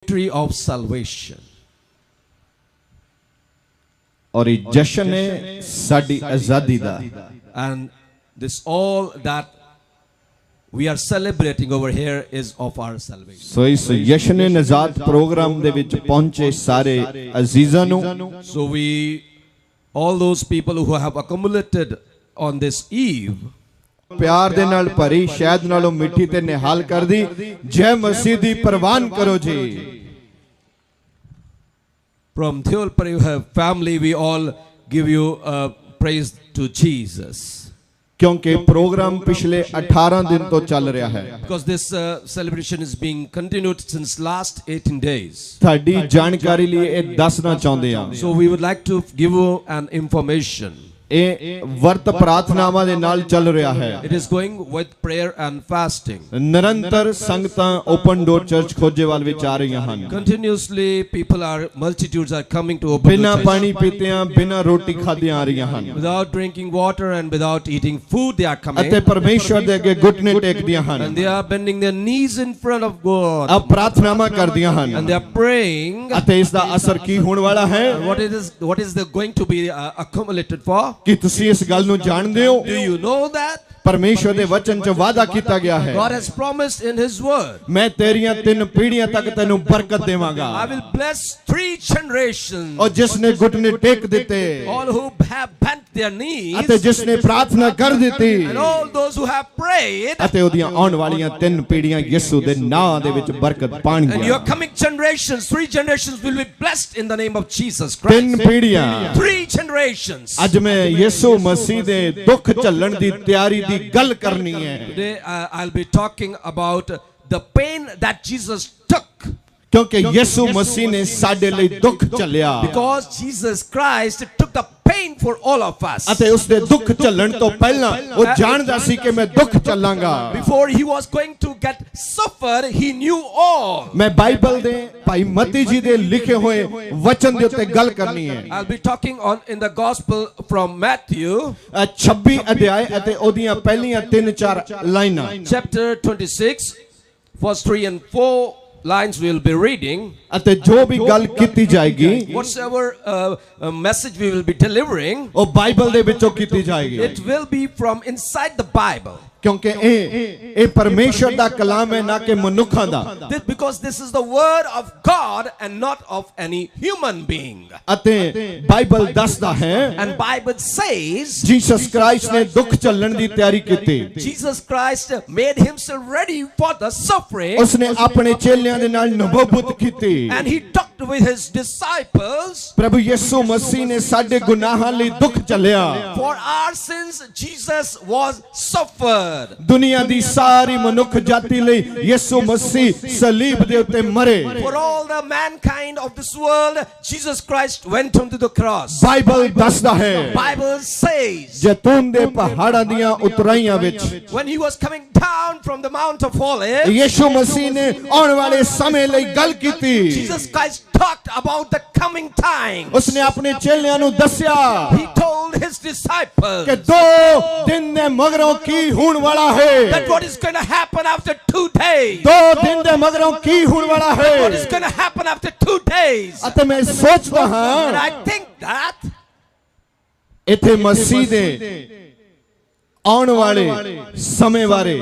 victory of salvation. और ये जश्न है साडी आजादी दा. And this all that we are celebrating over here is of our salvation. So इस जश्न नजात प्रोग्राम दे विच पहुंचे सारे अजीजां नू. So we, all those people who have accumulated on this eve, प्यार दे नाल भरी शहद नालों मिठी ते निहाल कर दी जय मसीह दी परवान करो जी. from Theol family, we all give you praise to Jesus. क्योंकि प्रोग्राम पिछले 18 दिन तो चल रहा है. Because this celebration is being continued since last 18 days. थाडी जानकारी लिए ये दसना चाहते हैं. So we would like to give you an information. ये वर्त प्रार्थनावां दे नाल चल रहा है. It is going with prayer and fasting. निरंतर संगतां ओपन डोर चर्च खोजेवाल विच आ रही हैं. Continuously multitudes are coming to open बिना door पानी church. पीते बिना रोटी खादे आ रही हैं. Without drinking water and without eating food, they are coming. अते परमेश्वर दे अगे घुटने टेक दियां हैं. And they are bending their knees in front of God. अब प्रार्थनावां कर दियां हैं. And they are praying. अते इसदा असर की होने वाला है. What is going to be accumulated for? कि तुसी इस गल नू जानदे हो. Do you know that? परमेश्वर दे वचन च वादा कीता गया है. God has promised in His word. मैं तेरियां 3 पीढ़ियां तक तेनू बरकत देवांगा. I will bless 3 generations. और जिसने घुटने टेक दिते, all who have bent their knees, अते जिसने प्रार्थना कर दिती, and all those who have prayed, अते ओदियां आउण वालियां 3 पीढ़ियां यीशु दे नाम दे विच बरकत पाणगियां. and your coming generations, 3 generations will be blessed in the name of Jesus Christ. 3 पीढ़ियां. 3 generations. आज मैं यीशु मसीह दे दुख झल्लण दी तैयारी दी गल करनी है. Today I'll be talking about the pain that Jesus took. क्योंकि यीशु मसीह ने साडे लिए दुख झल्लिया. Because Jesus Christ took the pain for all of us. अते उसदे दुख झल्लण तो पहला वो जानदा सी कि मैं दुख झल्लांगा. Before he was going to get suffer, he knew all. मैं बाइबल दे भाई मती जी दे लिखे हुए वचन दे उत्ते गल करनी है. I'll be talking on in the gospel from Matthew 26 अध्याय अते ओदियां पहलियां 3-4 लाइनां. chapter 26 verse 3 and 4 lines we will be reading. अते जो भी गल कीती जाएगी, whatsoever message we will be delivering, वो बाइबल दे विचों कीती जाएगी. it will be from inside the Bible. क्योंकि ए परमेश्वर दा कलाम है ना कि मनुखा दा. Because this is the word of God and not of any human being. अते बाइबल दसदा है And Bible says Jesus Christ ने दुख झल्लण दी तैयारी कीती. Jesus Christ made himself ready for the suffering. उसने अपने चेलियां दे नाल नबूवत कीती. And he talked with his disciples. प्रभु यीशु मसीह ने साडे गुनाहां लई दुख झल्लिया. For our sins Jesus was suffered. दुनिया दी सारी मनुख जाति लई यीशु मसीह सलीब दे उत्ते मरे. For all the mankind of this world Jesus Christ went onto the cross. Bible दसदा है Bible says जैतून दे पहाड़ां दियां उतराइयां विच when he was coming down from the Mount of Olives, यीशु मसीह ने आने वाले समय लई गल कीती. Jesus Christ talked about the coming time. उसने अपने चेलियां नु दस्या He told his disciples कि 2 दिन दे मगरों की होने वाला है. that what is going to happen after 2 days. 2 दिन दे मगरों की होने वाला है. What is going to happen after 2 days? अते मैं सोचदा And हां I think that इथे मसीह दे आने वाले समय बारे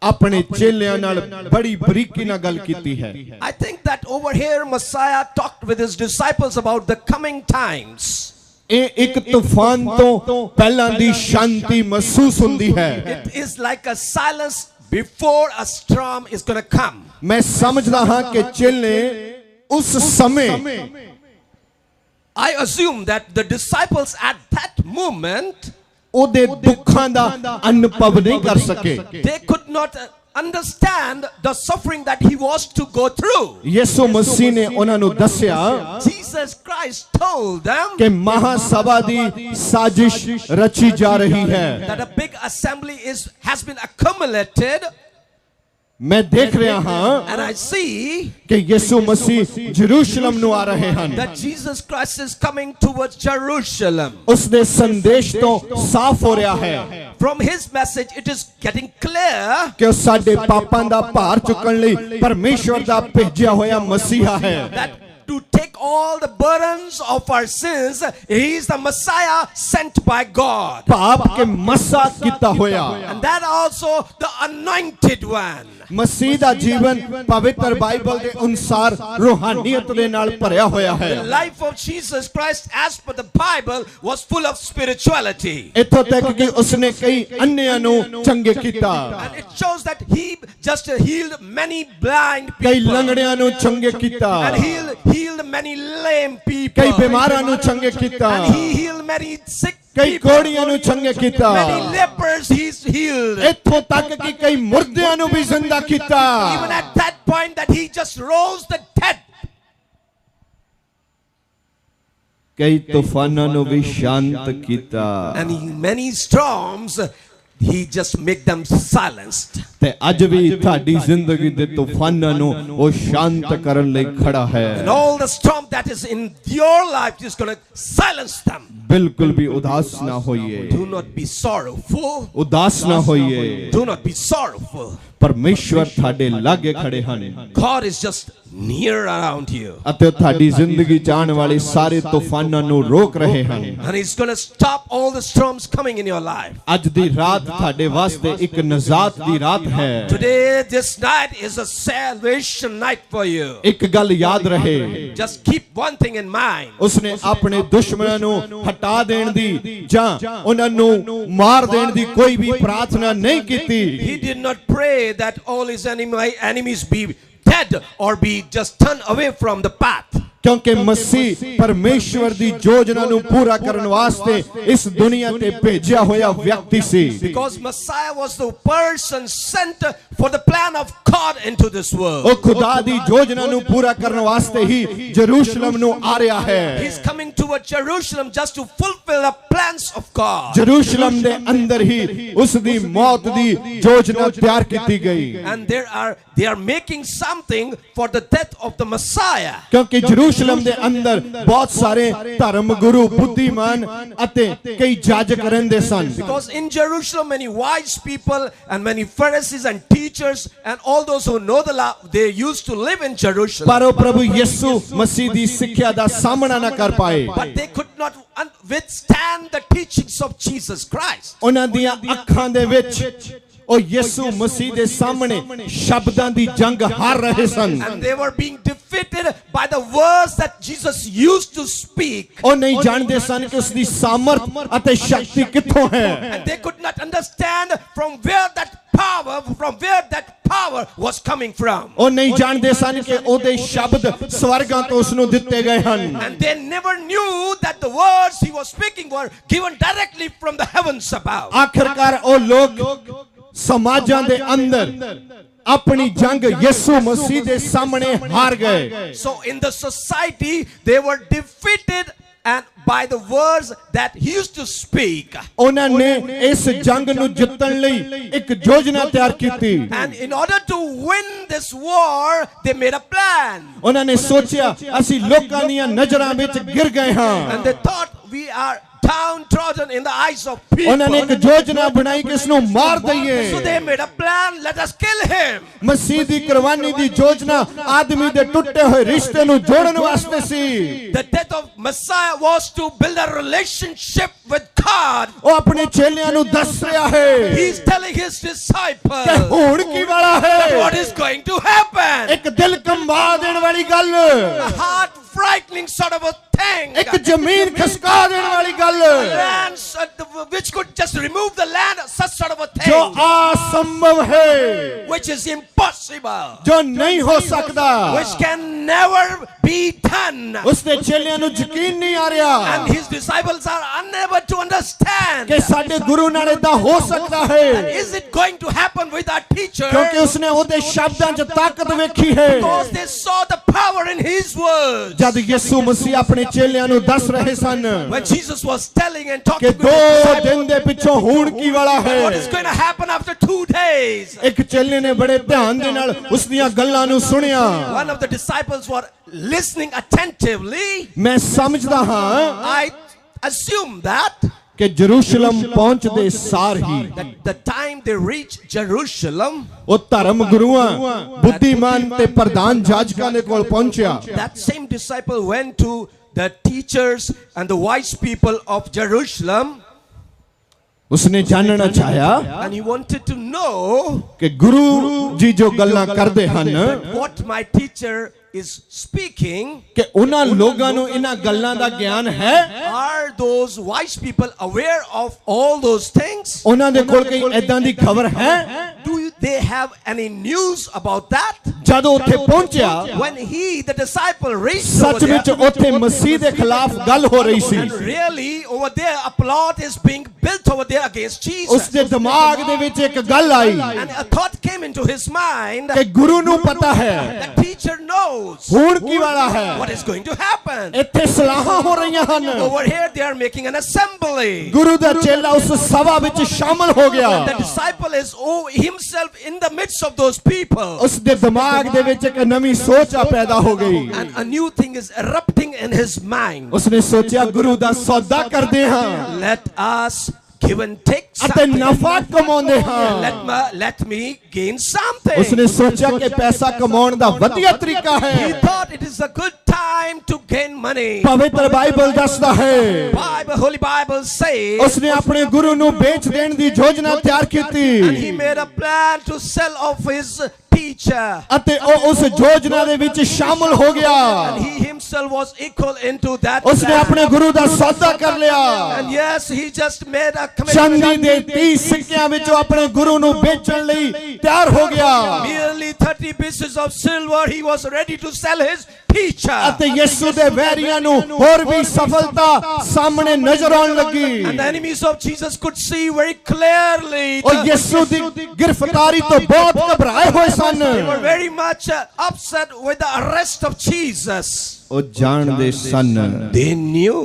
अपने चेलियां नाल बड़ी बरीकी नाल गल कीती है. I think that over here Messiah talked with his disciples about the coming times. ਇਹ ਇੱਕ ਤੂਫਾਨ ਤੋਂ ਪਹਿਲਾਂ ਦੀ ਸ਼ਾਂਤੀ ਮਹਿਸੂਸ ਹੁੰਦੀ ਹੈ. It is like a silence before a storm is going to come. मैं समझदा हां कि चेले उस समय I assume that the disciples at that moment ਉਹਦੇ ਦੁੱਖਾਂ ਦਾ ਅਨੁਭਵ ਨਹੀਂ ਕਰ ਸਕੇ. they could not understand the suffering that he was to go through. ਯਿਸੂ ਮਸੀਹ ਨੇ ਉਹਨਾਂ ਨੂੰ ਦੱਸਿਆ Jesus Christ told them ਕਿ ਮਹਾਸਭਾ ਦੀ ਸਾਜ਼ਿਸ਼ ਰਚੀ ਜਾ ਰਹੀ ਹੈ. that a big assembly has been accumulated. मैं देख ਰਿਹਾ ਹਾਂ and I see ਕਿ ਯਿਸੂ ਮਸੀਹ ਜਰੂਸ਼ਲਮ ਨੂੰ ਆ ਰਹੇ ਹਨ that Jesus Christ is coming towards Jerusalem. ਉਸ ਦੇ ਸੰਦੇਸ਼ ਤੋਂ ਸਾਫ਼ ਹੋ ਰਿਹਾ ਹੈ From his message it is getting clear ਕਿ ਉਹ ਸਾਡੇ ਪਾਪਾਂ ਦਾ ਭਾਰ ਚੁੱਕਣ ਲਈ ਪਰਮੇਸ਼ਵਰ ਦਾ ਭੇਜਿਆ ਹੋਇਆ ਮਸੀਹਾ ਹੈ that to take all the burdens of our sins, he is the Messiah sent by God. ਪਾਪ ਕੇ ਮਸਾ ਕੀਤਾ ਹੋਇਆ And that also the anointed one. ਮਸੀਹ ਦਾ ਜੀਵਨ ਪਵਿੱਤਰ ਬਾਈਬਲ ਦੇ ਅਨੁਸਾਰ ਰੂਹਾਨੀਅਤ ਦੇ ਨਾਲ ਭਰਿਆ ਹੋਇਆ ਹੈ The life of Jesus Christ as per the Bible was full of spirituality. ਇੱਥੋਂ ਤੱਕ ਕਿ ਉਸਨੇ ਕਈ ਅੰਨ੍ਹਿਆਂ ਨੂੰ ਚੰਗੇ ਕੀਤਾ And it shows that he just healed many blind ਕਈ people. ਲੰਗੜਿਆਂ ਨੂੰ ਚੰਗੇ ਕੀਤਾ And healed many lame people. ਕਈ ਬਿਮਾਰਾਂ ਨੂੰ ਚੰਗੇ ਕੀਤਾ And he healed many sick ਕਈ people. ਕੋੜੀਆਂ ਨੂੰ ਚੰਗੇ ਕੀਤਾ Many lepers he's healed. ਇੱਥੋਂ ਤੱਕ ਕਿ ਕਈ ਮੁਰਦਿਆਂ ਨੂੰ ਵੀ ਜ਼ਿੰਦਾ ਕੀਤਾ Even at that point that he just rose the dead. ਕਈ ਤੂਫਾਨਾਂ ਨੂੰ ਵੀ ਸ਼ਾਂਤ ਕੀਤਾ And many storms he just make them silenced. ਤੇ ਅੱਜ ਵੀ ਤੁਹਾਡੀ ਜ਼ਿੰਦਗੀ ਦੇ ਤੂਫਾਨਾਂ ਨੂੰ ਉਹ ਸ਼ਾਂਤ ਕਰਨ ਲਈ ਖੜਾ ਹੈ And all the storm that is in your life is going to silence them. ਬਿਲਕੁਲ ਵੀ ਉਦਾਸ ਨਾ ਹੋਈਏ Do not be sorrowful. ਉਦਾਸ ਨਾ ਹੋਈਏ Do not be sorrowful. ਪਰਮੇਸ਼ਵਰ ਤੁਹਾਡੇ ਲਾਗੇ ਖੜੇ ਹਨ God is just near around you. ਅਤੇ ਤੁਹਾਡੀ ਜ਼ਿੰਦਗੀ ਚ ਆਉਣ ਵਾਲੇ ਸਾਰੇ ਤੂਫਾਨਾਂ ਨੂੰ ਰੋਕ ਰਹੇ ਹਨ And he's going to stop all the storms coming in your life. ਅੱਜ ਦੀ ਰਾਤ ਤੁਹਾਡੇ ਵਾਸਤੇ ਇੱਕ ਨਜ਼ਾਤ ਦੀ ਰਾਤ ਹੈ Today, this night is a salvation night for you. ਇੱਕ ਗੱਲ ਯਾਦ ਰਹੇ Just keep one thing in mind. ਉਸਨੇ ਆਪਣੇ ਦੁਸ਼ਮਣਾਂ ਨੂੰ ਹਟਾ ਦੇਣ ਦੀ ਜਾਂ ਉਹਨਾਂ ਨੂੰ ਮਾਰ ਦੇਣ ਦੀ ਕੋਈ ਵੀ ਪ੍ਰਾਰਥਨਾ ਨਹੀਂ ਕੀਤੀ He did not pray that all his enemies be dead or be just turned away from the path. ਕਿਉਂਕਿ ਮਸੀਹ ਪਰਮੇਸ਼ਵਰ ਦੀ ਯੋਜਨਾ ਨੂੰ ਪੂਰਾ ਕਰਨ ਵਾਸਤੇ ਇਸ ਦੁਨੀਆ ਤੇ ਭੇਜਿਆ ਹੋਇਆ ਵਿਅਕਤੀ ਸੀ Because Messiah was the person sent for the plan of God into this world. ਉਹ ਖੁਦਾ ਦੀ ਯੋਜਨਾ ਨੂੰ ਪੂਰਾ ਕਰਨ ਵਾਸਤੇ ਹੀ ਜਰੂਸ਼ਲਮ ਨੂੰ ਆ ਰਿਹਾ ਹੈ He's coming toward Jerusalem just to fulfill the plans of God. Jerusalem ਦੇ ਅੰਦਰ ਹੀ ਉਸ ਦੀ ਮੌਤ ਦੀ ਯੋਜਨਾ ਤਿਆਰ ਕੀਤੀ ਗਈ And they are making something for the death of the Messiah. ਕਿਉਂਕਿ ਜਰੂਸ਼ਲਮ ਦੇ ਅੰਦਰ ਬਹੁਤ ਸਾਰੇ ਧਰਮ ਗੁਰੂ ਬੁੱਧੀਮਾਨ ਅਤੇ ਕਈ ਜਾਜਕ ਰਹਿੰਦੇ ਸਨ Because in Jerusalem many wise people and many Pharisees and teachers and all those who know the law, they used to live in Jerusalem. ਪਰ ਉਹ ਪ੍ਰਭੂ ਯਿਸੂ ਮਸੀਹ ਦੀ ਸਿੱਖਿਆ ਦਾ ਸਾਹਮਣਾ ਨਾ ਕਰ ਪਾਏ But they could not withstand the teachings of Jesus Christ. ਉਹਨਾਂ ਦੀਆਂ ਅੱਖਾਂ ਦੇ ਵਿੱਚ ਉਹ ਯਿਸੂ ਮਸੀਹ ਦੇ ਸਾਹਮਣੇ ਸ਼ਬਦਾਂ ਦੀ ਜੰਗ ਹਾਰ ਰਹੇ ਸਨ And they were being defeated by the words that Jesus used to speak. ਉਹ ਨਹੀਂ ਜਾਣਦੇ ਸਨ ਕਿ ਉਸ ਦੀ ਸਾਮਰਥ ਅਤੇ ਸ਼ਕਤੀ ਕਿੱਥੋਂ ਹੈ And they could not understand from where that power was coming from. ਉਹ ਨਹੀਂ ਜਾਣਦੇ ਸਨ ਕਿ ਉਹਦੇ ਸ਼ਬਦ ਸਵਰਗਾਂ ਤੋਂ ਉਸ ਨੂੰ ਦਿੱਤੇ ਗਏ ਹਨ And they never knew that the words he was speaking were given directly from the heavens above. ਆਖਰਕਾਰ ਉਹ ਲੋਕ ਸਮਾਜਾਂ ਦੇ ਅੰਦਰ ਆਪਣੀ ਜੰਗ ਯਿਸੂ ਮਸੀਹ ਦੇ ਸਾਹਮਣੇ ਹਾਰ ਗਏ So in the society they were defeated and by the words that he used to speak. ਉਹਨਾਂ ਨੇ ਇਸ ਜੰਗ ਨੂੰ ਜਿੱਤਣ ਲਈ ਇੱਕ ਯੋਜਨਾ ਤਿਆਰ ਕੀਤੀ And in order to win this war they made a plan. ਉਹਨਾਂ ਨੇ ਸੋਚਿਆ ਅਸੀਂ ਲੋਕਾਂ ਦੀਆਂ ਨਜ਼ਰਾਂ ਵਿੱਚ ਗਿਰ ਗਏ ਹਾਂ And they thought we are downtrodden in the eyes of people. ਉਹਨਾਂ ਨੇ ਇੱਕ ਯੋਜਨਾ ਬਣਾਈ ਕਿ ਇਸ ਨੂੰ ਮਾਰ ਦਈਏ So they made a plan, let us kill him. ਮਸੀਹ ਦੀ ਕੁਰਬਾਨੀ ਦੀ ਯੋਜਨਾ ਆਦਮੀ ਦੇ ਟੁੱਟੇ ਹੋਏ ਰਿਸ਼ਤੇ ਨੂੰ ਜੋੜਨ ਵਾਸਤੇ ਸੀ The death of Messiah was to build a relationship with God. ਉਹ ਆਪਣੇ ਚੇਲਿਆਂ ਨੂੰ ਦੱਸ ਰਿਹਾ ਹੈ He's telling his ਕਿ disciples ਹੋਣ ਕੀ ਵਾਲਾ what ਹੈ is going to happen. ਇੱਕ ਦਿਲ ਕੰਬਾ ਦੇਣ ਵਾਲੀ ਗੱਲ A heart frightening sort of a thing. ਇੱਕ ਜ਼ਮੀਨ ਖਿਸਕਾ ਦੇਣ ਵਾਲੀ ਗੱਲ Lands which could just remove the land, such sort of a ਜੋ thing. ਅਸੰਭਵ ਹੈ Which is impossible. ਜੋ ਨਹੀਂ ਹੋ ਸਕਦਾ Which can never be done. ਉਸ ਦੇ ਚੇਲਿਆਂ ਨੂੰ ਯਕੀਨ ਨਹੀਂ ਆ ਰਿਹਾ And his disciples are unable to understand. ਕਿ ਸਾਡੇ ਗੁਰੂ ਨਾਲ ਏਦਾਂ ਹੋ ਸਕਦਾ ਹੈ Is it going to happen with our teacher? ਕਿਉਂਕਿ ਉਸਨੇ ਉਹਦੇ ਸ਼ਬਦਾਂ 'ਚ ਤਾਕਤ ਵੇਖੀ ਹੈ Because they saw the power in his words. ਜਦ ਯਿਸੂ ਮਸੀਹ ਆਪਣੇ ਚੇਲਿਆਂ ਨੂੰ ਦੱਸ ਰਹੇ ਸਨ When Jesus was telling and ਕਿ talking to 2 the disciples, ਦਿਨ ਦੇ ਪਿੱਛੋਂ ਹੋਣ ਕੀ ਵਾਲਾ what is ਹੈ going to happen after 2 days. ਇੱਕ ਚੇਲੇ ਨੇ ਬੜੇ ਧਿਆਨ ਦੇ ਨਾਲ ਉਸ ਦੀਆਂ ਗੱਲਾਂ ਨੂੰ ਸੁਣਿਆ One of the disciples were listening attentively. ਮੈਂ ਸਮਝਦਾ ਹਾਂ I assume that ਕਿ ਜਰੂਸ਼ਲਮ ਪਹੁੰਚਦੇ ਸਾਰ ਹੀ the time they reached Jerusalem, ਉਹ ਧਰਮ ਗੁਰੂਆਂ ਬੁੱਧੀਮਾਨ ਤੇ ਪ੍ਰਧਾਨ ਜਾਜਕਾਂ ਦੇ ਕੋਲ ਪਹੁੰਚਿਆ that same disciple went to the teachers and the wise people of Jerusalem, ਉਸਨੇ ਜਾਣਨਾ ਚਾਹਿਆ and he wanted to know ਕਿ ਗੁਰੂ ਜੀ ਜੋ ਗੱਲਾਂ ਕਰਦੇ ਹਨ what my teacher is speaking. ਕਿ ਉਹਨਾਂ ਲੋਕਾਂ ਨੂੰ ਇਹਨਾਂ ਗੱਲਾਂ ਦਾ ਗਿਆਨ ਹੈ Are those wise people aware of all those things? ਉਹਨਾਂ ਦੇ ਕੋਲ ਕੋਈ ਏਦਾਂ ਦੀ ਖਬਰ ਹੈ Do they have any news about that? ਜਦੋਂ ਉੱਥੇ ਪਹੁੰਚਿਆ When he, the disciple, reached over ਸੱਚਮੁੱਚ there, ਉੱਥੇ ਮਸੀਹ ਦੇ ਖਿਲਾਫ ਗੱਲ ਹੋ ਰਹੀ ਸੀ and really over there a plot is being built over there against Jesus. ਉਸਦੇ ਦਿਮਾਗ ਦੇ ਵਿੱਚ ਇੱਕ ਗੱਲ ਆਈ And a thought came into his mind. ਕਿ ਗੁਰੂ ਨੂੰ ਪਤਾ ਹੈ The teacher knows ਹੁਣ ਕੀ ਵਾਲਾ ਹੈ what is going to happen. ਇੱਥੇ ਸਲਾਹਾਂ ਹੋ ਰਹੀਆਂ ਹਨ Over here they are making an assembly. ਗੁਰੂ ਦਾ ਚੇਲਾ ਉਸ ਸਭਾ ਵਿੱਚ ਸ਼ਾਮਲ ਹੋ ਗਿਆ The disciple is himself in the midst of those people. ਉਸ ਦੇ ਦਿਮਾਗ ਦੇ ਵਿੱਚ ਇੱਕ ਨਵੀਂ ਸੋਚ ਆ ਪੈਦਾ ਹੋ ਗਈ And a new thing is erupting in his mind. ਉਸਨੇ ਸੋਚਿਆ ਗੁਰੂ ਦਾ ਸੌਦਾ ਕਰਦੇ ਹਾਂ Let us give and take ਅਤੇ something. ਨਫਾ ਕਮਾਉਂਦੇ ਹਾਂ Let me gain something. ਉਸਨੇ ਸੋਚਿਆ ਕਿ ਪੈਸਾ ਕਮਾਉਣ ਦਾ ਵਧੀਆ ਤਰੀਕਾ He ਹੈ thought it is a good time to gain money. ਪਵਿੱਤਰ ਬਾਈਬਲ ਦੱਸਦਾ ਹੈ Holy Bible says, ਉਸਨੇ ਆਪਣੇ ਗੁਰੂ ਨੂੰ ਵੇਚ ਦੇਣ ਦੀ ਯੋਜਨਾ ਤਿਆਰ and he ਕੀਤੀ made a plan to sell off his teacher. ਅਤੇ ਉਹ ਉਸ ਯੋਜਨਾ ਦੇ ਵਿੱਚ ਸ਼ਾਮਲ ਹੋ ਗਿਆ And he himself was equal into that ਉਸਨੇ plan. ਆਪਣੇ ਗੁਰੂ ਦਾ ਸੌਦਾ ਕਰ ਲਿਆ And yes, he just made a ਚਾਂਦੀ commitment. ਦੇ 30 ਸਿੱਕਿਆਂ ਵਿੱਚੋਂ ਆਪਣੇ ਗੁਰੂ ਨੂੰ ਵੇਚਣ ਲਈ ਤਿਆਰ ਹੋ ਗਿਆ Merely 30 pieces of silver, he was ready to sell his teacher. ਅਤੇ ਯਿਸੂ ਦੇ ਵੈਰੀਆਂ ਨੂੰ ਹੋਰ ਵੀ ਸਫਲਤਾ ਸਾਹਮਣੇ ਨਜ਼ਰ ਆਉਣ ਲੱਗੀ And the enemies of Jesus could see very clearly. ਉਹ ਯਿਸੂ ਦੀ ਗ੍ਰਿਫਤਾਰੀ ਤੋਂ ਬਹੁਤ ਘਬਰਾਏ ਹੋਏ ਸਨ They were very much upset with the arrest of Jesus. ਉਹ ਜਾਣਦੇ ਸਨ They knew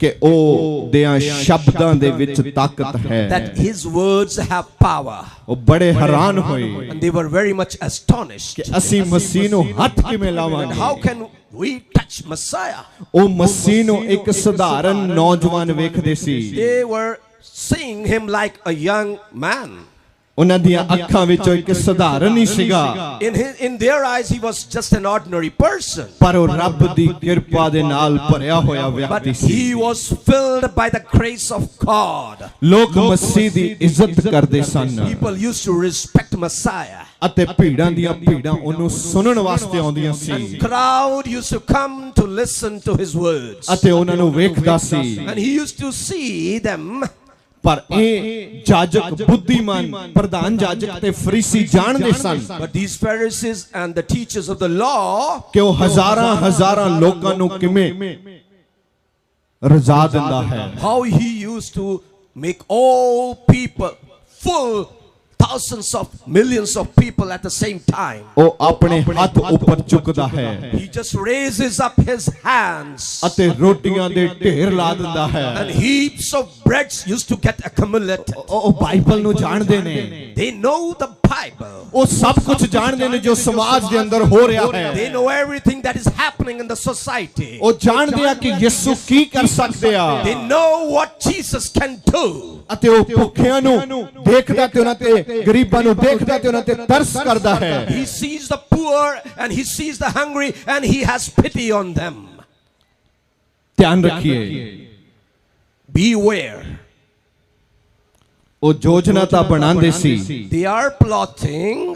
ਕਿ ਉਹ ਦੇ ਸ਼ਬਦਾਂ ਦੇ ਵਿੱਚ ਤਾਕਤ ਹੈ that his words have power. ਉਹ ਬੜੇ ਹੈਰਾਨ ਹੋਏ And they were very much astonished. ਕਿ ਅਸੀਂ ਮਸੀਹ ਨੂੰ ਹੱਥ ਕਿਵੇਂ And ਲਾਵਾਂਗੇ how can we touch Messiah? ਉਹ ਮਸੀਹ ਨੂੰ ਇੱਕ ਸਧਾਰਨ ਨੌਜਵਾਨ ਵੇਖਦੇ ਸੀ They were seeing him like a young man. ਉਹਨਾਂ ਦੀਆਂ ਅੱਖਾਂ ਵਿੱਚੋਂ ਇੱਕ ਸਧਾਰਨ ਹੀ ਸੀਗਾ In their eyes, he was just an ordinary person. ਪਰ ਉਹ ਰੱਬ ਦੀ ਕਿਰਪਾ ਦੇ ਨਾਲ ਭਰਿਆ ਹੋਇਆ But ਵਿਅਕਤੀ ਸੀ he was filled by the grace of God. ਲੋਕ ਮਸੀਹ ਦੀ ਇੱਜ਼ਤ ਕਰਦੇ ਸਨ People used to respect Messiah. ਅਤੇ ਭੀੜਾਂ ਦੀਆਂ ਭੀੜਾਂ ਉਹਨੂੰ ਸੁਣਨ ਵਾਸਤੇ ਆਉਂਦੀਆਂ ਸੀ Crowd used to come to listen to his words. ਅਤੇ ਉਹਨਾਂ ਨੂੰ ਵੇਖਦਾ ਸੀ And he used to see them. ਪਰ ਇਹ ਜਾਜਕ ਬੁੱਧੀਮਾਨ ਪ੍ਰਧਾਨ ਜਾਜਕ ਤੇ ਫਰੀਸੀ ਜਾਣਦੇ ਸਨ But these Pharisees and the teachers of the law, ਕਿ ਉਹ ਹਜ਼ਾਰਾਂ ਲੋਕਾਂ ਨੂੰ ਕਿਵੇਂ ਰਜ਼ਾ ਦਿੰਦਾ ਹੈ how he used to make all people full, thousands of millions of people at the same time. ਉਹ ਆਪਣੇ ਹੱਥ ਉੱਪਰ ਚੁੱਕਦਾ ਹੈ He just raises up his hands. ਅਤੇ ਰੋਟੀਆਂ ਦੇ ਢੇਰ ਲਾ ਦਿੰਦਾ ਹੈ And heaps of breads used to get accumulated. ਉਹ ਬਾਈਬਲ ਨੂੰ ਜਾਣਦੇ ਨੇ They know the Bible. ਉਹ ਸਭ ਕੁਝ ਜਾਣਦੇ ਨੇ ਜੋ ਸਮਾਜ ਦੇ ਅੰਦਰ ਹੋ ਰਿਹਾ They ਹੈ know everything that is happening in the society. ਉਹ ਜਾਣਦੇ ਆ ਕਿ ਯਿਸੂ ਕੀ ਕਰ ਸਕਦੇ ਆ They know what Jesus can do. ਅਤੇ ਉਹ ਭੁੱਖਿਆਂ ਨੂੰ ਦੇਖਦਾ ਤੇ ਉਹਨਾਂ ਤੇ ਗਰੀਬਾਂ ਨੂੰ ਦੇਖਦਾ ਤੇ ਉਹਨਾਂ ਤੇ ਤਰਸ ਕਰਦਾ ਹੈ He sees the poor and he sees the hungry and he has pity on them. ਧਿਆਨ ਰੱਖੀਏ Beware. ਉਹ ਯੋਜਨਾ ਤਾਂ ਬਣਾਉਂਦੇ ਸੀ They are plotting,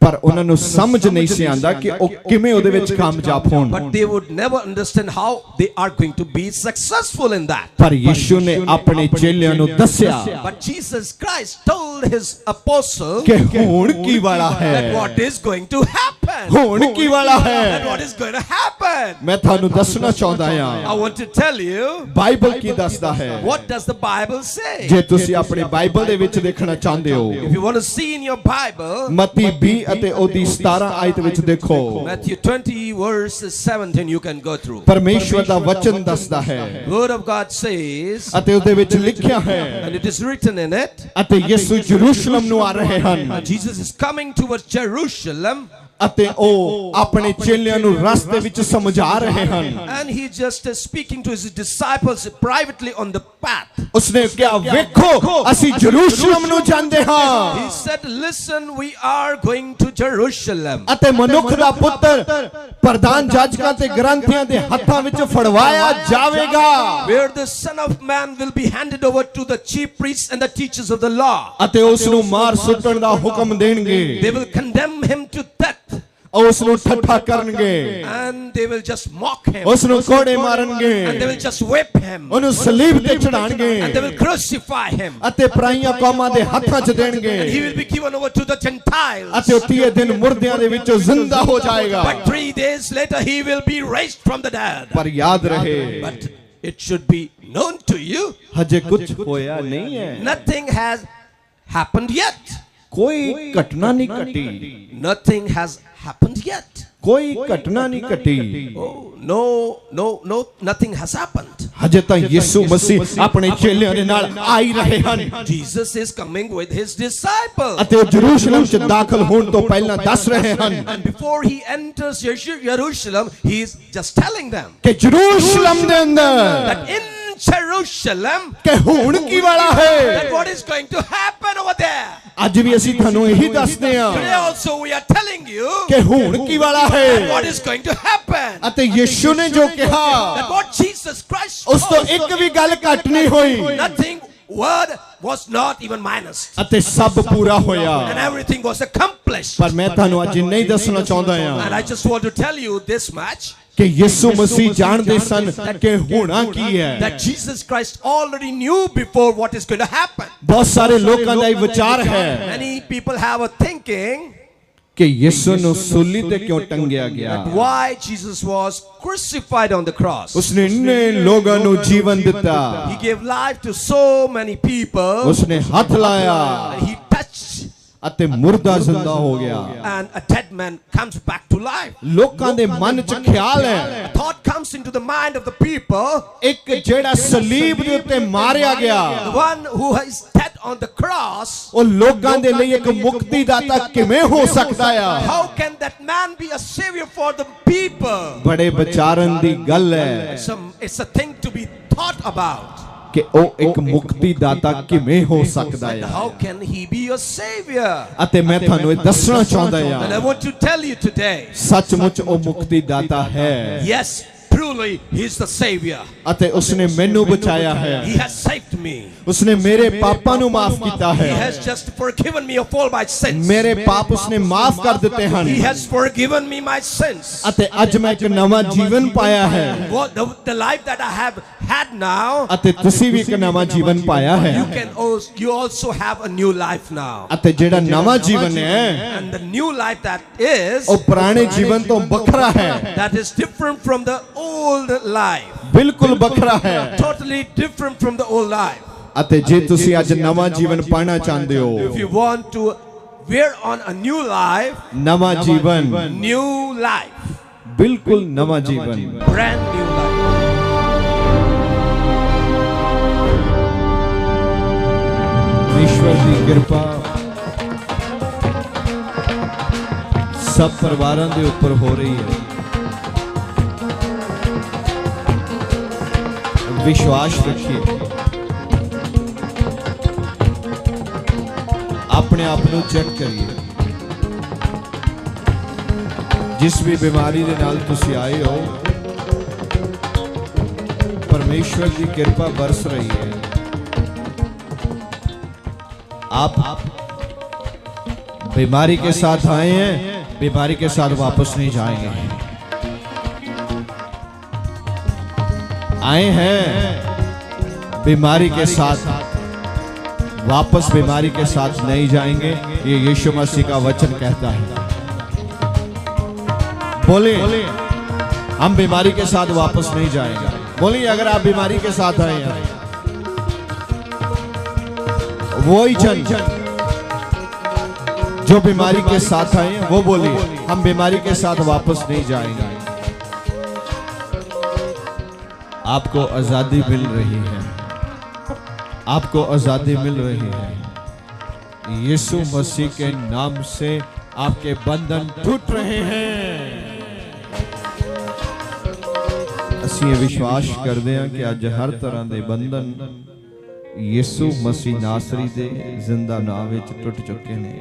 ਪਰ ਉਹਨਾਂ ਨੂੰ ਸਮਝ ਨਹੀਂ ਸੀ ਆਂਦਾ ਕਿ ਉਹ ਕਿਵੇਂ ਉਹਦੇ ਵਿੱਚ ਕਾਮਯਾਬ ਹੋਣ but they would never understand how they are going to be successful in that. ਪਰ ਯਿਸੂ ਨੇ ਆਪਣੇ ਚੇਲਿਆਂ ਨੂੰ ਦੱਸਿਆ But Jesus Christ told his apostle ਕਿ ਹੋਣ ਕੀ ਵਾਲਾ that ਹੈ what is going to happen. ਹੋਣ ਕੀ ਵਾਲਾ That ਹੈ what is going to happen. ਮੈਂ ਤੁਹਾਨੂੰ ਦੱਸਣਾ ਚਾਹੁੰਦਾ I ਹਾਂ want to tell you, Bible ਕੀ ਦੱਸਦਾ ਹੈ what does the Bible say? ਜੇ ਤੁਸੀਂ ਆਪਣੇ ਬਾਈਬਲ ਦੇ ਵਿੱਚ ਦੇਖਣਾ ਚਾਹੁੰਦੇ ਹੋ If you want to see in your Bible, ਮਤੀ 20 ਅਤੇ ਉਹਦੀ 17 ਆਇਤ ਵਿੱਚ ਦੇਖੋ Matthew 20 verse 17 you can go through. ਪਰਮੇਸ਼ਵਰ ਦਾ ਵਚਨ ਦੱਸਦਾ ਹੈ Word of God says, ਅਤੇ ਉਹਦੇ ਵਿੱਚ ਲਿਖਿਆ ਹੈ and it is written in it, ਅਤੇ ਯਿਸੂ ਯਰੂਸ਼ਲਮ ਨੂੰ ਆ ਰਹੇ ਹਨ Jesus is coming towards Jerusalem. ਅਤੇ ਉਹ ਆਪਣੇ ਚੇਲਿਆਂ ਨੂੰ ਰਸਤੇ ਵਿੱਚ ਸਮਝਾ ਰਹੇ ਹਨ And he just speaking to his disciples privately on the path. ਉਸਨੇ ਕਿਹਾ ਵੇਖੋ ਅਸੀਂ ਯਰੂਸ਼ਲਮ ਨੂੰ ਜਾਂਦੇ ਹਾਂ He said, listen, we are going to Jerusalem. ਅਤੇ ਮਨੁੱਖ ਦਾ ਪੁੱਤਰ ਪ੍ਰਧਾਨ ਜਾਜਕਾਂ ਤੇ ਗ੍ਰੰਥੀਆਂ ਦੇ ਹੱਥਾਂ ਵਿੱਚ ਫੜਵਾਇਆ ਜਾਵੇਗਾ Where the Son of Man will be handed over to the chief priests and the teachers of the law. ਅਤੇ ਉਸ ਨੂੰ ਮਾਰ ਸੁੱਟਣ ਦਾ ਹੁਕਮ ਦੇਣਗੇ They will condemn him to death. ਉਸ ਨੂੰ ਠੱਠਾ ਕਰਨਗੇ And they will just mock him. ਉਸ ਨੂੰ ਕੋੜੇ ਮਾਰਨਗੇ And they will just whip him. ਉਹਨੂੰ ਸਲੀਬ ਤੇ ਚੜਾਣਗੇ And they will crucify him. ਅਤੇ ਪਰਾਈਆਂ ਕੌਮਾਂ ਦੇ ਹੱਥਾਂ 'ਚ ਦੇਣਗੇ And he will be given over to the Gentiles. ਅਤੇ ਉਹ 30 ਦਿਨ ਮੁਰਦਿਆਂ ਦੇ ਵਿੱਚੋਂ ਜ਼ਿੰਦਾ ਹੋ ਜਾਏਗਾ But 3 days later he will be raised from the dead. ਪਰ ਯਾਦ ਰਹੇ But it should be known to you, ਹਜੇ ਕੁਝ ਹੋਇਆ ਨਹੀਂ ਹੈ nothing has happened yet. ਕੋਈ ਘਟਨਾ ਨਹੀਂ ਘਟੀ Nothing has happened yet. ਕੋਈ ਘਟਨਾ ਨਹੀਂ ਘਟੀ Oh, no, nothing has happened. ਹਜੇ ਤਾਂ ਯਿਸੂ ਮਸੀਹ ਆਪਣੇ ਚੇਲਿਆਂ ਦੇ ਨਾਲ ਆ ਹੀ ਰਹੇ ਹਨ Jesus is coming with his disciples. ਅਤੇ ਉਹ ਯਰੂਸ਼ਲਮ 'ਚ ਦਾਖਲ ਹੋਣ ਤੋਂ ਪਹਿਲਾਂ ਦੱਸ ਰਹੇ ਹਨ And before he enters Jerusalem, he is just telling them ਕਿ ਯਰੂਸ਼ਲਮ ਦੇ ਅੰਦਰ that in Jerusalem, ਕਿ ਹੁਣ ਕੀ ਵਾਲਾ ਹੈ that what is going to happen over there. ਅੱਜ ਵੀ ਅਸੀਂ ਤੁਹਾਨੂੰ ਇਹੀ ਦੱਸਦੇ ਹਾਂ Today also we are telling you ਕਿ ਹੁਣ ਕੀ ਵਾਲਾ that ਹੈ what is going to happen. ਅਤੇ ਯਿਸੂ ਨੇ ਜੋ ਕਿਹਾ That what Jesus Christ ਉਸ ਤੋਂ spoke, ਇੱਕ ਵੀ ਗੱਲ ਘੱਟ ਨਹੀਂ ਹੋਈ nothing word was not even minus. ਅਤੇ ਸਭ ਪੂਰਾ ਹੋਇਆ And everything was accomplished. ਪਰ ਮੈਂ ਤੁਹਾਨੂੰ ਅੱਜ ਨਹੀਂ ਦੱਸਣਾ ਚਾਹੁੰਦਾ And ਹਾਂ I just want to tell you this much, ਕਿ ਯਿਸੂ ਮਸੀਹ ਜਾਣਦੇ ਸਨ ਕਿ ਹੋਣਾ ਕੀ ਹੈ that Jesus Christ already knew before what is going to happen. ਬਹੁਤ ਸਾਰੇ ਲੋਕਾਂ ਦਾ ਇਹ ਵਿਚਾਰ ਹੈ Many people have a thinking ਕਿ ਯਿਸੂ ਨੂੰ ਸੂਲੀ ਤੇ ਕਿਉਂ ਟੰਗਿਆ ਗਿਆ why Jesus was crucified on the cross. ਉਸਨੇ ਇੰਨੇ ਲੋਕਾਂ ਨੂੰ ਜੀਵਨ ਦਿੱਤਾ He gave life to so many people. ਉਸਨੇ ਹੱਥ ਲਾਇਆ He touched ਅਤੇ ਮੁਰਦਾ ਜ਼ਿੰਦਾ ਹੋ ਗਿਆ and a dead man comes back to life. ਲੋਕਾਂ ਦੇ ਮਨ 'ਚ ਖਿਆਲ ਹੈ A thought comes into the mind of the people, ਇੱਕ ਜਿਹੜਾ ਸਲੀਬ ਦੇ ਉੱਤੇ ਮਾਰਿਆ ਗਿਆ the one who is dead on the cross, ਉਹ ਲੋਕਾਂ ਦੇ ਲਈ ਇੱਕ ਮੁਕਤੀ ਦਾਤਾ ਕਿਵੇਂ ਹੋ ਸਕਦਾ ਆ how can that man be a savior for the people? ਬੜੇ ਵਿਚਾਰਨ ਦੀ ਗੱਲ ਹੈ It's a thing to be thought about. ਕਿ ਉਹ ਇੱਕ ਮੁਕਤੀ ਦਾਤਾ ਕਿਵੇਂ ਹੋ ਸਕਦਾ ਆ How can he be your savior? ਅਤੇ ਮੈਂ ਤੁਹਾਨੂੰ ਇਹ ਦੱਸਣਾ ਚਾਹੁੰਦਾ And I ਆ want to tell you today, ਸੱਚਮੁੱਚ ਉਹ ਮੁਕਤੀ ਦਾਤਾ ਹੈ yes, truly he is the savior. ਅਤੇ ਉਸਨੇ ਮੈਨੂੰ ਬਚਾਇਆ ਹੈ He has saved me. ਉਸਨੇ ਮੇਰੇ ਪਾਪਾਂ ਨੂੰ ਮਾਫ ਕੀਤਾ He ਹੈ has just forgiven me of all my sins. ਮੇਰੇ ਪਾਪ ਉਸਨੇ ਮਾਫ ਕਰ ਦਿੱਤੇ ਹਨ He has forgiven me my sins. ਅਤੇ ਅੱਜ ਮੈਂ ਇੱਕ ਨਵਾਂ ਜੀਵਨ ਪਾਇਆ ਹੈ What the life that I have had now, ਅਤੇ ਤੁਸੀਂ ਵੀ ਇੱਕ ਨਵਾਂ ਜੀਵਨ ਪਾਇਆ ਹੈ you also have a new life now. ਅਤੇ ਜਿਹੜਾ ਨਵਾਂ ਜੀਵਨ ਹੈ And the new life that is, ਉਹ ਪੁਰਾਣੇ ਜੀਵਨ ਤੋਂ ਵੱਖਰਾ ਹੈ that is different from the old life. ਬਿਲਕੁਲ ਵੱਖਰਾ ਹੈ Totally different from the old life. ਅਤੇ ਜੇ ਤੁਸੀਂ ਅੱਜ ਨਵਾਂ ਜੀਵਨ ਪਾਣਾ ਚਾਹੁੰਦੇ If ਹੋ you want to wear on a new life, ਨਵਾਂ ਜੀਵਨ new life, ਬਿਲਕੁਲ ਨਵਾਂ ਜੀਵਨ brand new life. ਈਸ਼ਵਰ ਦੀ ਕਿਰਪਾ ਸਭ ਪਰਿਵਾਰਾਂ ਦੇ ਉੱਪਰ ਹੋ ਰਹੀ ਹੈ ਵਿਸ਼ਵਾਸ ਰੱਖੀਏ ਆਪਣੇ ਆਪ ਨੂੰ ਚੈੱਕ ਕਰੀਏ ਜਿਸ ਵੀ ਬਿਮਾਰੀ ਦੇ ਨਾਲ ਤੁਸੀਂ ਆਏ ਹੋ ਪਰਮੇਸ਼ਵਰ ਦੀ ਕਿਰਪਾ ਬਰਸ ਰਹੀ ਹੈ आप बीमारी के साथ आए हैं बीमारी के साथ वापस नहीं जाएंगे आए हैं बीमारी के साथ वापस बीमारी के साथ नहीं जाएंगे ये यीशु मसीह का वचन कहता है बोलिए हम बीमारी के साथ वापस नहीं जाएंगे बोलिए अगर आप बीमारी के साथ आए हैं वही जन जो बीमारी के साथ आए वो बोलिए, हम बीमारी के साथ वापस नहीं जाएंगे। आपको आजादी मिल रही है, आपको आजादी मिल रही है। यीशु मसीह के नाम से आपके बंधन टूट रहे हैं। ਅਸੀਂ ਇਹ ਵਿਸ਼ਵਾਸ ਕਰਦੇ ਹਾਂ ਕਿ ਅੱਜ ਹਰ ਤਰ੍ਹਾਂ ਦੇ ਬੰਧਨ ਯਿਸੂ ਮਸੀਹ ਨਾਸਰੀ ਦੇ ਜ਼ਿੰਦਾ ਨਾਮ ਵਿੱਚ ਟੁੱਟ ਚੁੱਕੇ ਨੇ।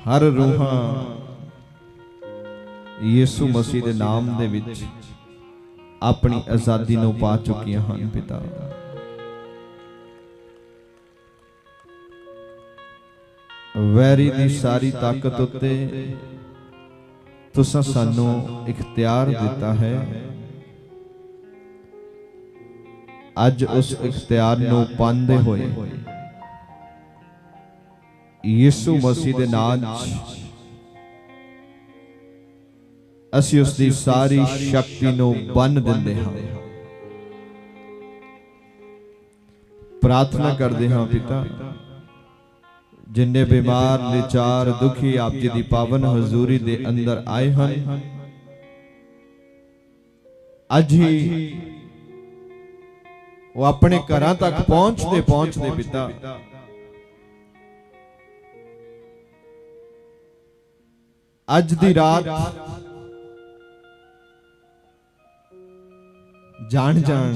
ਹਰ ਰੂਹਾਂ ਯਿਸੂ ਮਸੀਹ ਦੇ ਨਾਮ ਦੇ ਵਿੱਚ ਆਪਣੀ ਆਜ਼ਾਦੀ ਨੂੰ ਪਾ ਚੁੱਕੀਆਂ ਹਨ। ਪਿਤਾ ਵੈਰੀ ਦੀ ਸਾਰੀ ਤਾਕਤ ਉੱਤੇ तुसां सानू इख्तियार दिता है। अज उस इख्तियार नू पांदे होए यीशु मसीह दे नाम असी उसकी सारी शक्ति नू बन दिंदे हां। प्रार्थना करदे हां पिता, जिन्ने बीमार लाचार दुखी आप जी दी पावन हजूरी दे अंदर आए हैं, अज ही वो अपने घरां तक पहुंचते पहुंचते पिता अज दी रात जान जान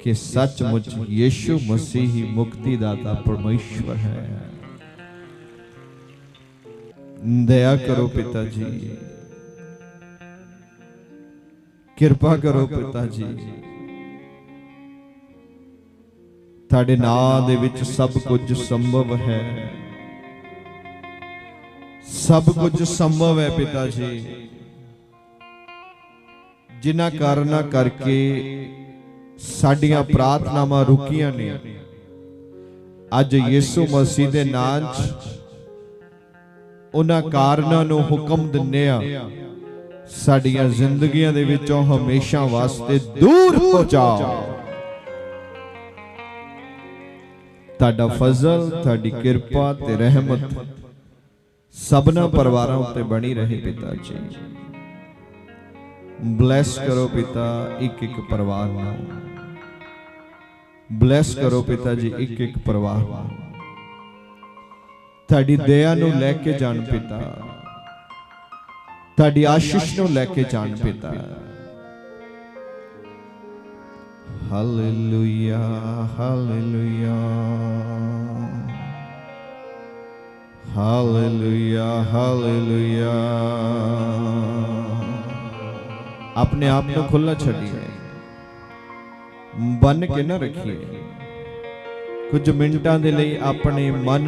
कि सचमुच यीशु मसीह ही मुक्तिदाता परमेश्वर है। दया करो पिता जी, कृपा करो पिता जी। ताड़े नाम दे विच सब कुछ संभव है, सब कुछ संभव है पिता जी। जिन्हां कारणा करके साडियां प्रार्थनावां रुकियां ने, अज यीशु मसीह दे नाम च उन्हां कारणां नूं हुक्म दिंदे आ, साडियां जिंदगियां दे विचों हमेशा वास्ते दूर हो जाओ। ताड़ा फजल, ताड़ी किरपा ते रहमत सबना परिवारां उत्ते बनी रहे पिता जी। ब्लैस करो पिता एक एक परिवार नूं, ब्लैस करो पिता जी एक एक परिवार। ताड़ी दया नूं लैके जान पिता, ताड़ी आशीष नूं लैके जान पिता। Hallelujah hallelujah hallelujah hallelujah. अपने आप को खुला छड़िए, बन के ना रखिए। कुछ मिनटां दे लई अपने मन